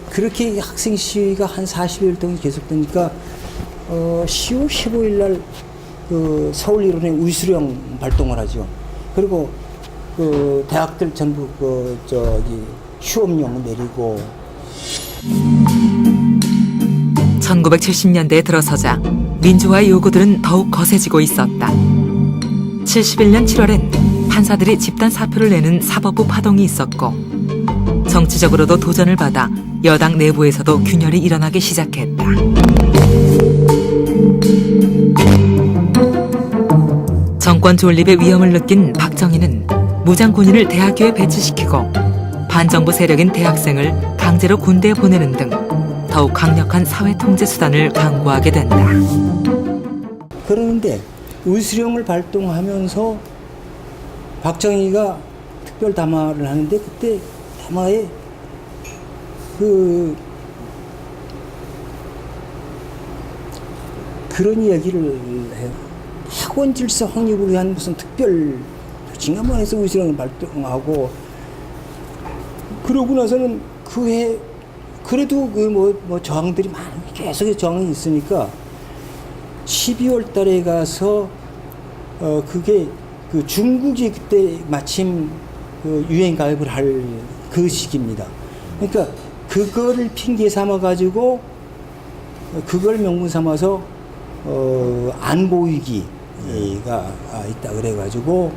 그렇게 학생 시위가 한 40일 동안 계속되니까 10월 15일 날 그 서울 일원회 우수령 발동을 하죠. 그리고 그 대학들 전부 휴업령 내리고. 1970년대에 들어서자 민주화의 요구들은 더욱 거세지고 있었다. 71년 7월엔 판사들이 집단 사표를 내는 사법부 파동이 있었고, 정치적으로도 도전을 받아 여당 내부에서도 균열이 일어나기 시작했다. 정권 존립의 위험을 느낀 박정희는 무장 군인을 대학교에 배치시키고 반정부 세력인 대학생을 강제로 군대에 보내는 등 더욱 강력한 사회 통제 수단을 강구하게 된다. 그러는데 우수령을 발동하면서 박정희가 특별 담화를 하는데, 그때 담화에 그런 이야기를 해요. 학원 질서 확립을 위한 무슨 특별 징한만에서 우수령을 발동하고, 그러고 나서는 그해 그래도 저항들이 계속 저항이 있으니까 12월 달에 가서 그게 그 중국이 그때 마침 유엔 가입을 할 그 시기입니다. 그러니까 그거를 핑계 삼아 가지고 그걸 명분 삼아서 안보 위기가 있다 그래 가지고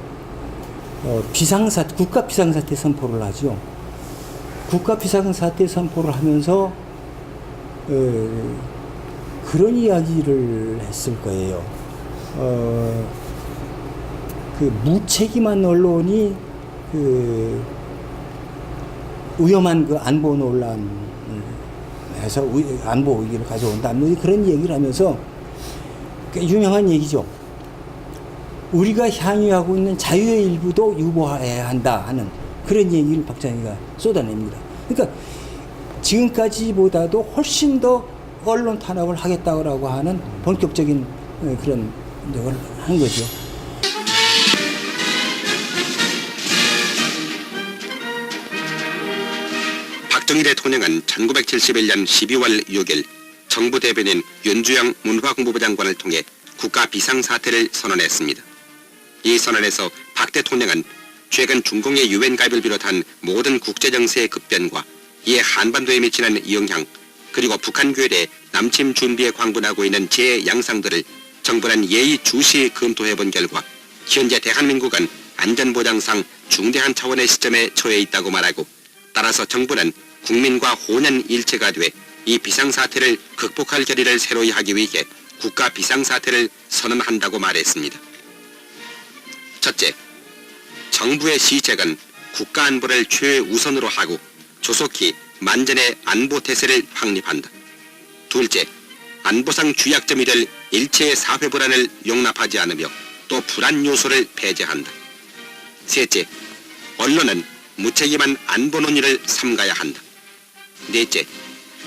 국가 비상사태 선포를 하죠. 국가 비상사태 선포를 하면서 그런 이야기를 했을 거예요. 그 무책임한 언론이 위험한 그 안보 논란을 해서 안보 위기를 가져온다. 그런 얘기를 하면서 유명한 얘기죠. 우리가 향유하고 있는 자유의 일부도 유보해야 한다 하는 그런 얘기를 박정희가 쏟아냅니다. 그러니까 지금까지보다도 훨씬 더 언론 탄압을 하겠다고 하는 본격적인 그런 노력을 한 거죠. 박정희 대통령은 1971년 12월 6일 정부 대변인 윤주영 문화공보부 장관을 통해 국가 비상사태를 선언했습니다. 이 선언에서 박 대통령은 최근 중공의 유엔 가입을 비롯한 모든 국제정세의 급변과 이에 한반도에 미치는 영향, 그리고 북한 괴뢰 남침 준비에 광분하고 있는 재해 양상들을 정부는 예의주시 검토해본 결과 현재 대한민국은 안전보장상 중대한 차원의 시점에 처해 있다고 말하고, 따라서 정부는 국민과 혼연일체가 돼 이 비상사태를 극복할 결의를 새로이 하기 위해 국가 비상사태를 선언한다고 말했습니다. 첫째, 정부의 시책은 국가안보를 최우선으로 하고 조속히 만전의 안보태세를 확립한다. 둘째, 안보상 쥐약점이 될 일체의 사회불안을 용납하지 않으며 또 불안 요소를 배제한다. 셋째, 언론은 무책임한 안보 논의를 삼가야 한다. 넷째,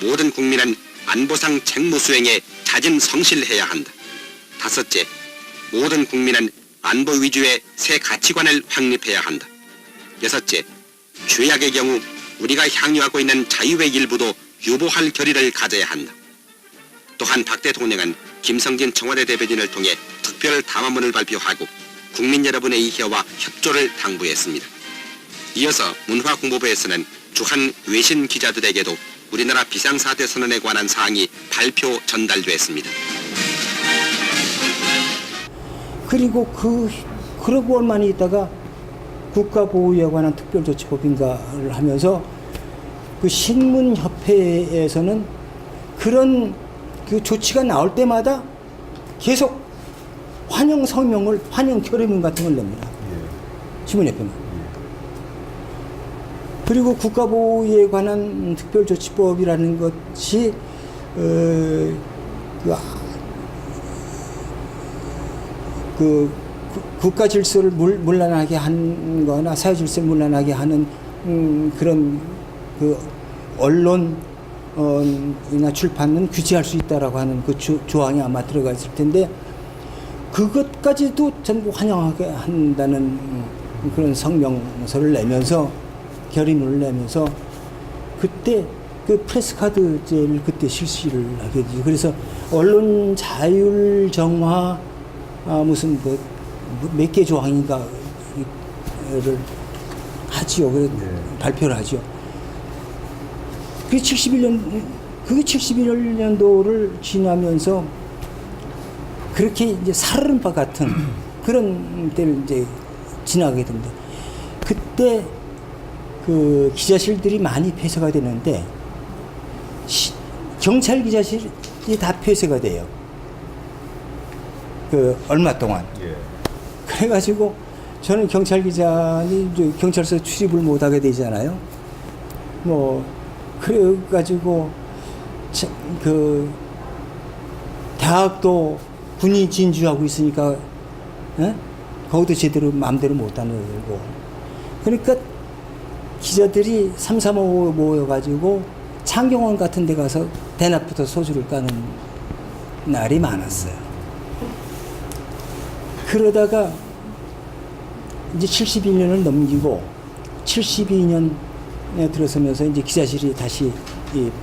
모든 국민은 안보상 책무 수행에 자진 성실해야 한다. 다섯째, 모든 국민은 안보 위주의 새 가치관을 확립해야 한다. 여섯째, 최악의 경우 우리가 향유하고 있는 자유의 일부도 유보할 결의를 가져야 한다. 또한 박 대통령은 김성진 청와대 대변인을 통해 특별 담화문을 발표하고 국민 여러분의 이해와 협조를 당부했습니다. 이어서 문화공보부에서는 주한 외신 기자들에게도 우리나라 비상사태 선언에 관한 사항이 발표 전달됐습니다. 그리고 그러고 얼마 있다가 국가보호에 관한 특별조치법인가를 하면서 그 신문협회에서는 그런 그 조치가 나올 때마다 계속 환영 성명을, 환영 결의문 같은 걸 냅니다. 신문협회는. 그리고 국가보호에 관한 특별조치법이라는 것이 국가 질서를 문란하게 한 거나 사회 질서를 문란하게 하는 그런 그 언론이나 출판은 규제할 수 있다라고 하는 그 조항이 아마 들어가 있을 텐데, 그것까지도 전부 환영하게 한다는 그런 성명서를 내면서 결의문을 내면서 그때 그 프레스카드제를 그때 실시를 하게 되죠. 그래서 언론 자율 정화 무슨 그 몇 개 조항인가를 하지요. 그래 발표를 하죠. 그게 71년도를 지나면서 그렇게 이제 살얼음바 같은 그런 때를 이제 지나가게 됩니다. 그때 그 기자실들이 많이 폐쇄가 되는데 경찰 기자실이 다 폐쇄가 돼요. 그 얼마 동안. 그래가지고 저는 경찰 기자니 이제 경찰서 출입을 못하게 되잖아요. 뭐 그래가지고 그 대학도 군이 진주하고 있으니까 거기도 제대로 마음대로 못 다니고 그러니까 기자들이 335 모여가지고 창경원 같은 데 가서 대낮부터 소주를 까는 날이 많았어요. 그러다가 이제 71년을 넘기고 72년에 들어서면서 이제 기자실이 다시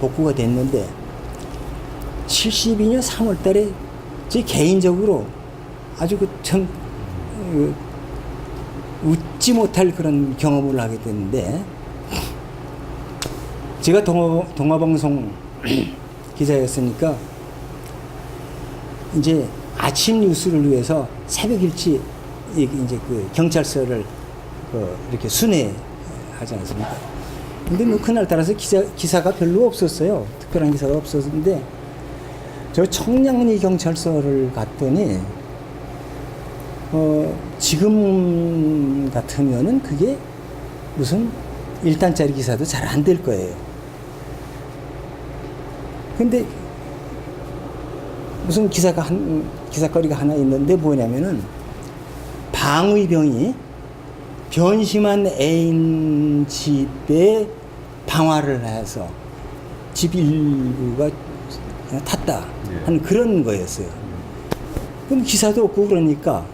복구가 됐는데 72년 3월 달에 제 개인적으로 아주 참 웃지 못할 그런 경험을 하게 됐는데 제가 동아방송 기자였으니까 이제 아침 뉴스를 위해서 새벽 일찍 이제 그 경찰서를 이렇게 순회하지 않습니까? 근데 뭐 그날 따라서 기사가 별로 없었어요. 특별한 기사가 없었는데 저 청량리 경찰서를 갔더니 지금 같으면은 그게 무슨 1단짜리 기사도 잘 안 될 거예요. 근데 무슨 기사거리가 하나 있는데 뭐냐면은 방위병이 변심한 애인 집에 방화를 해서 집 일부가 탔다 하는 그런 거였어요. 그럼 기사도 없고 그러니까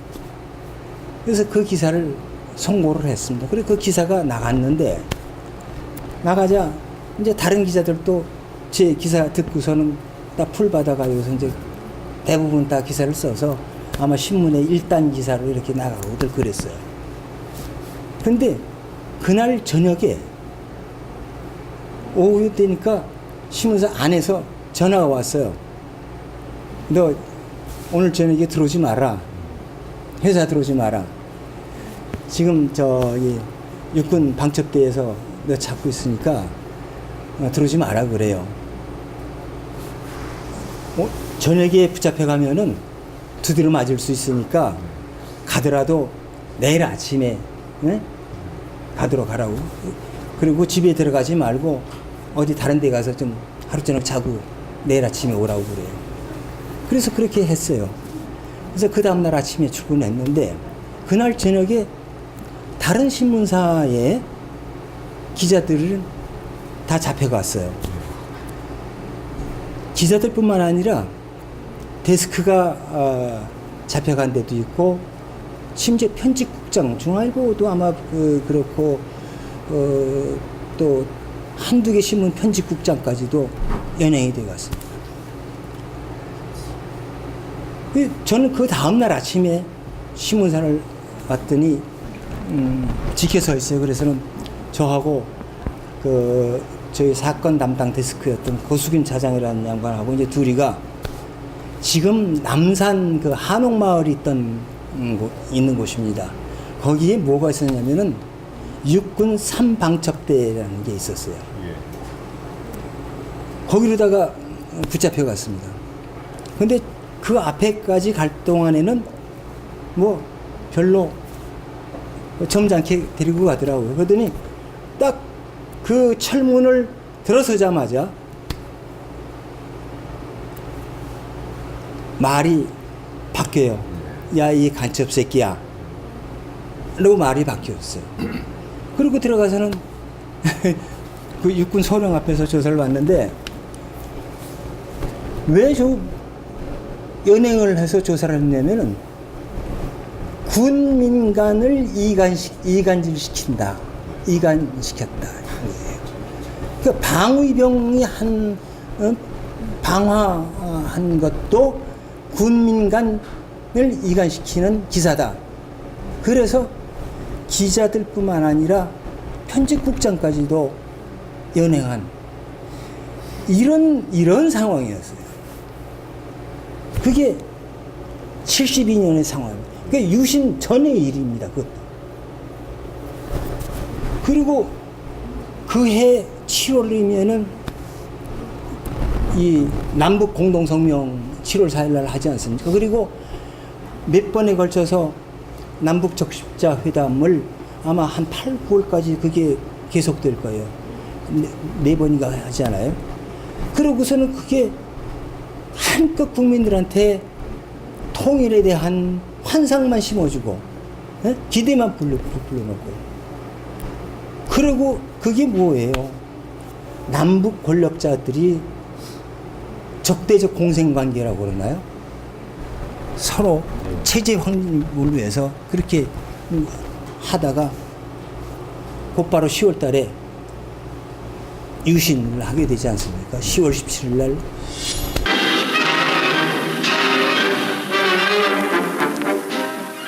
그래서 그 기사를 송고를 했습니다. 그리고 그 기사가 나갔는데 나가자 이제 다른 기자들도 제 기사 듣고서는 다 풀 받아가지고서 이제 대부분 다 기사를 써서 아마 신문에 1단 기사로 이렇게 나가고들 그랬어요. 근데 그날 저녁에 오후 되니까 신문사 안에서 전화가 왔어요. 너 오늘 저녁에 들어오지 마라. 회사 들어오지 마라. 지금 저기 육군 방첩대에서 너 잡고 있으니까 들어오지 마라 그래요. 저녁에 붙잡혀 가면은 두드려 맞을 수 있으니까 가더라도 내일 아침에 가도록 하라고. 그리고 집에 들어가지 말고 어디 다른 데 가서 좀 하루 저녁 자고 내일 아침에 오라고 그래요. 그래서 그렇게 했어요. 그래서 그 다음날 아침에 출근했는데 그날 저녁에 다른 신문사의 기자들은 다 잡혀갔어요. 기자들뿐만 아니라 데스크가 잡혀간 데도 있고 심지어 편집국장 중앙일보도 아마 그렇고 또 한두 개 신문 편집국장까지도 연행이 돼 갔습니다. 저는 그 다음날 아침에 신문사를 왔더니 지켜서 있어요. 그래서는 저하고 저희 사건 담당 데스크였던 고수균 차장이라는 양반하고 이제 둘이가 지금 남산 그 한옥마을이 있는 곳입니다. 거기에 뭐가 있었냐면은 육군 3방첩대라는 게 있었어요. 거기로다가 붙잡혀 갔습니다. 근데 그 앞에까지 갈 동안에는 뭐 별로 점잖게 데리고 가더라고요. 그러더니 딱 그 철문을 들어서자마자 말이 바뀌어요. 야, 이 간첩 새끼야. 라고 말이 바뀌었어요. 그리고 들어가서는 그 육군 소령 앞에서 조사를 받는데 왜 저 연행을 해서 조사를 했냐면은 군민간을 이간질시킨다. 이간시켰다. 그 방위병이 방화한 것도 군민간을 이간시키는 기사다. 그래서 기자들뿐만 아니라 편집국장까지도 연행한 이런 상황이었어요. 그게 72년의 상황입니다. 그게 유신 전의 일입니다. 그것도. 그리고 그해 7월이면은 이 남북 공동성명 7월 4일 날 하지 않습니까? 그리고 몇 번에 걸쳐서 남북 적십자 회담을 아마 한 8, 9월까지 그게 계속될 거예요. 네 번인가 하지 않아요? 그러고서는 그게 한껏 국민들한테 통일에 대한 환상만 심어주고, 기대만 불러놓고. 그리고 그게 뭐예요? 남북 권력자들이 적대적 공생관계라고 그러나요? 서로 체제 확립을 위해서 그렇게 하다가 곧바로 10월 달에 유신을 하게 되지 않습니까? 10월 17일 날.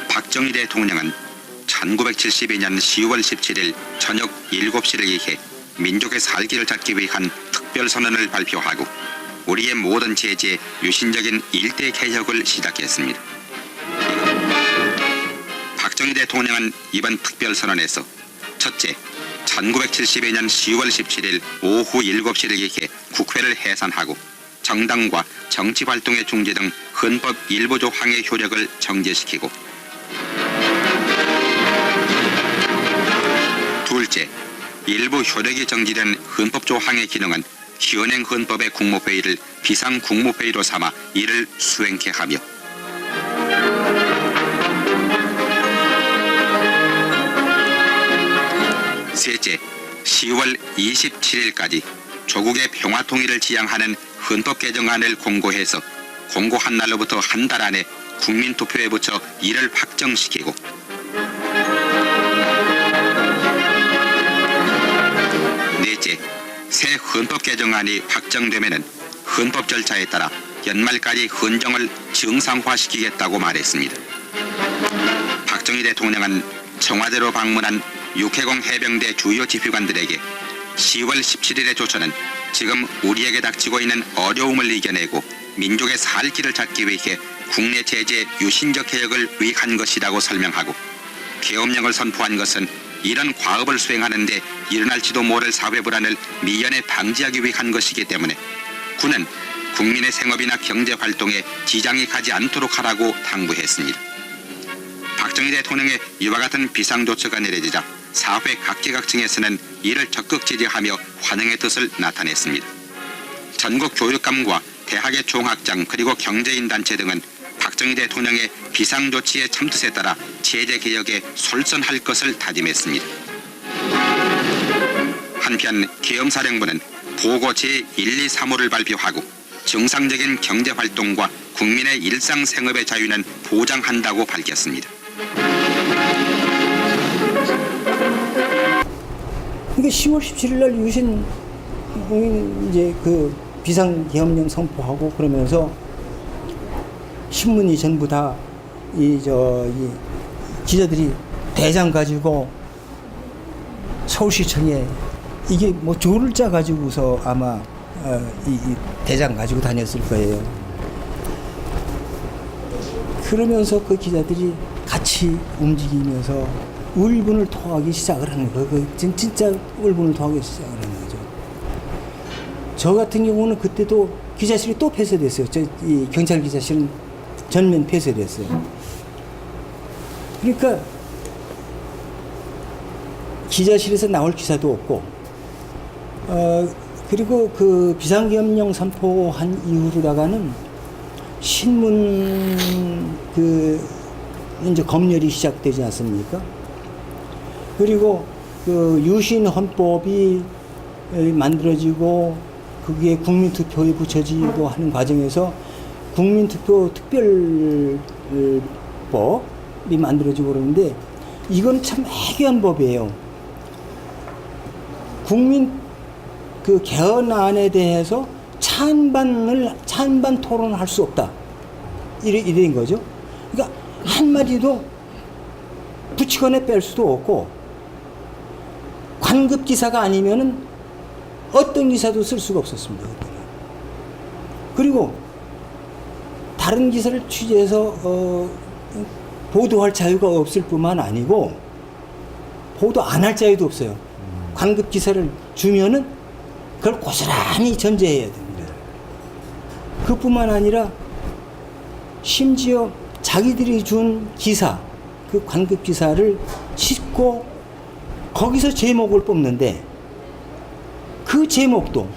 박정희 대통령은 1972년 10월 17일 저녁 7시를 기해 민족의 살기를 찾기 위한 특별선언을 발표하고 우리의 모든 제재에 유신적인 일대 개혁을 시작했습니다. 박정희 대통령은 이번 특별선언에서 첫째, 1972년 10월 17일 오후 7시를 기해 국회를 해산하고 정당과 정치활동의 중지 등 헌법 일부 조항의 효력을 정지시키고, 둘째, 일부 효력이 정지된 헌법 조항의 기능은 현행 헌법의 국무회의를 비상국무회의로 삼아 이를 수행케 하며, 셋째, 10월 27일까지 조국의 평화통일을 지향하는 헌법 개정안을 공고해서 공고한 날로부터 한 달 안에 국민투표에 붙여 이를 확정시키고, 넷째, 새 헌법 개정안이 확정되면은 헌법 절차에 따라 연말까지 헌정을 정상화시키겠다고 말했습니다. 박정희 대통령은 청와대로 방문한 육해공 해병대 주요 지휘관들에게 10월 17일의 조처는 지금 우리에게 닥치고 있는 어려움을 이겨내고 민족의 살 길을 찾기 위해 국내 제재 유신적 개혁을 위한 것이라고 설명하고, 계엄령을 선포한 것은 이런 과업을 수행하는데 일어날지도 모를 사회 불안을 미연에 방지하기 위한 것이기 때문에 군은 국민의 생업이나 경제 활동에 지장이 가지 않도록 하라고 당부했습니다. 박정희 대통령의 이와 같은 비상조처가 내려지자 사회 각계각층에서는 이를 적극 지지하며 환영의 뜻을 나타냈습니다. 전국 교육감과 대학의 총학장 그리고 경제인 단체 등은 박정희 대통령의 비상조치의 참뜻에 따라 제재개혁에 솔선할 것을 다짐했습니다. 한편 계엄사령부는 보고 제1, 2, 3호를 발표하고 정상적인 경제활동과 국민의 일상생업의 자유는 보장한다고 밝혔습니다. 그러니까 10월 17일 날 유신 이제 그 비상계엄령 선포하고 그러면서 신문이 전부 다 이 기자들이 대장 가지고 서울시청에 이게 뭐 조를 짜 가지고서 아마 이 대장 가지고 다녔을 거예요. 그러면서 그 기자들이 같이 움직이면서 울분을 토하기 시작을 하는 거예요. 진짜 울분을 토하기 시작을 하는 거죠. 저 같은 경우는 그때도 기자실이 또 폐쇄됐어요. 이 경찰 기자실은 전면 폐쇄됐어요. 그러니까 기자실에서 나올 기사도 없고, 그리고 그 비상계엄령 선포한 이후로다가는 신문 이제 검열이 시작되지 않습니까? 그리고 그 유신 헌법이 만들어지고 그게 국민투표에 붙여지고 하는 과정에서 국민투표 특별법 만들어지고 그러는데 이건 참 애매한 법이에요. 국민 그 개헌안에 대해서 찬반 토론을 할 수 없다. 이런 거죠. 그러니까 한마디도 붙이거나 뺄 수도 없고, 관급 기사가 아니면은 어떤 기사도 쓸 수가 없었습니다. 그때는. 그리고 다른 기사를 취재해서 보도할 자유가 없을 뿐만 아니고 보도 안 할 자유도 없어요. 관급 기사를 주면은 그걸 고스란히 전제해야 됩니다. 그뿐만 아니라 심지어 자기들이 준 기사, 그 관급 기사를 싣고 거기서 제목을 뽑는데, 그 제목도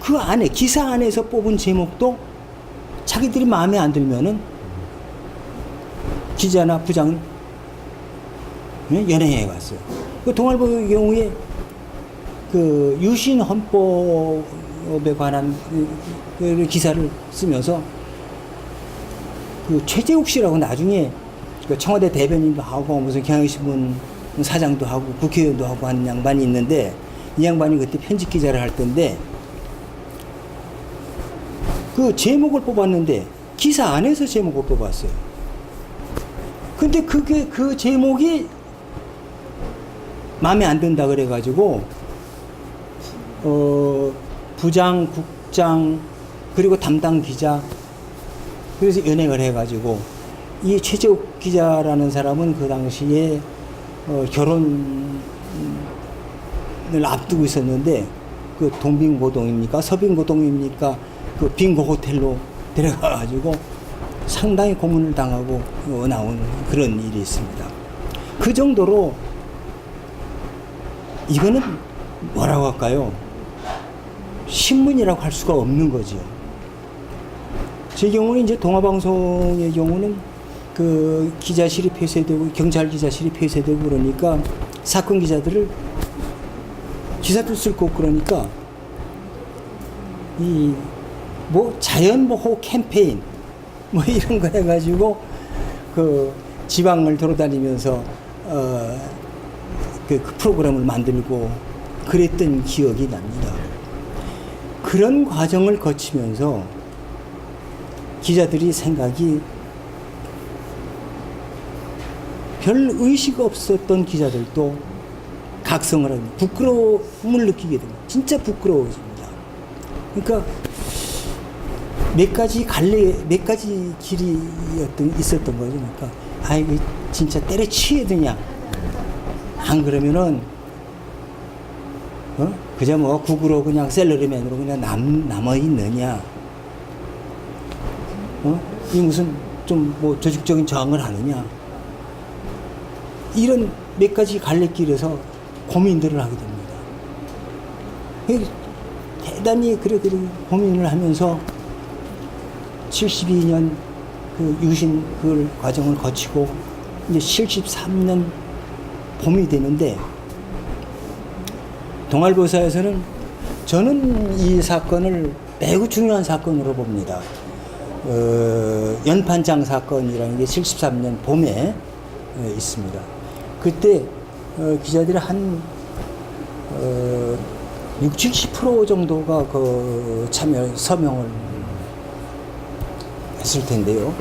그 안에 기사 안에서 뽑은 제목도 자기들이 마음에 안 들면은 기자나 부장은 연행해 갔어요. 그 동아일보의 경우에 그 유신 헌법에 관한 그 기사를 쓰면서 그 최재욱 씨라고 나중에 그 청와대 대변인도 하고 무슨 경향신문 사장도 하고 국회의원도 하고 하는 양반이 있는데, 이 양반이 그때 편집 기자를 할 텐데 그 제목을 뽑았는데 기사 안에서 제목을 뽑았어요. 근데 그게 그 제목이 마음에 안 든다 그래가지고 부장, 국장 그리고 담당 기자, 그래서 연행을 해가지고 이 최재욱 기자라는 사람은 그 당시에 결혼을 앞두고 있었는데, 그 동빙고동입니까 서빙고동입니까 그 빙고 호텔로 데려가가지고 상당히 고문을 당하고 나온 그런 일이 있습니다. 그 정도로 이거는 뭐라고 할까요? 신문이라고 할 수가 없는 거죠. 제 경우는 이제 동아방송의 경우는 그 기자실이 폐쇄되고 경찰 기자실이 폐쇄되고 그러니까 사건 기자들을 기사도 쓸 거 없고 그러니까 이 뭐 자연보호 캠페인 뭐 이런 거 해가지고 그 지방을 돌아다니면서 그 프로그램을 만들고 그랬던 기억이 납니다. 그런 과정을 거치면서 기자들이 생각이 별 의식 없었던 기자들도 각성을 하고 부끄러움을 느끼게 됩니다. 진짜 부끄러워집니다. 그러니까 몇 가지 길이 있었던 거죠. 그러니까 이거 진짜 때려치워야 되냐? 안 그러면은 그저 뭐 국으로 그냥 셀러리맨으로 그냥 남아 있느냐? 이 무슨 좀 뭐 조직적인 저항을 하느냐? 이런 몇 가지 갈래길에서 고민들을 하게 됩니다. 대단히 그래 고민을 하면서 72년 그 유신 그 과정을 거치고 이제 73년 봄이 되는데, 동아일보사에서는 저는 이 사건을 매우 중요한 사건으로 봅니다. 연판장 사건이라는 게 73년 봄에 있습니다. 그때 기자들이 한 60-70% 정도가 그 참여 서명을 했을 텐데요.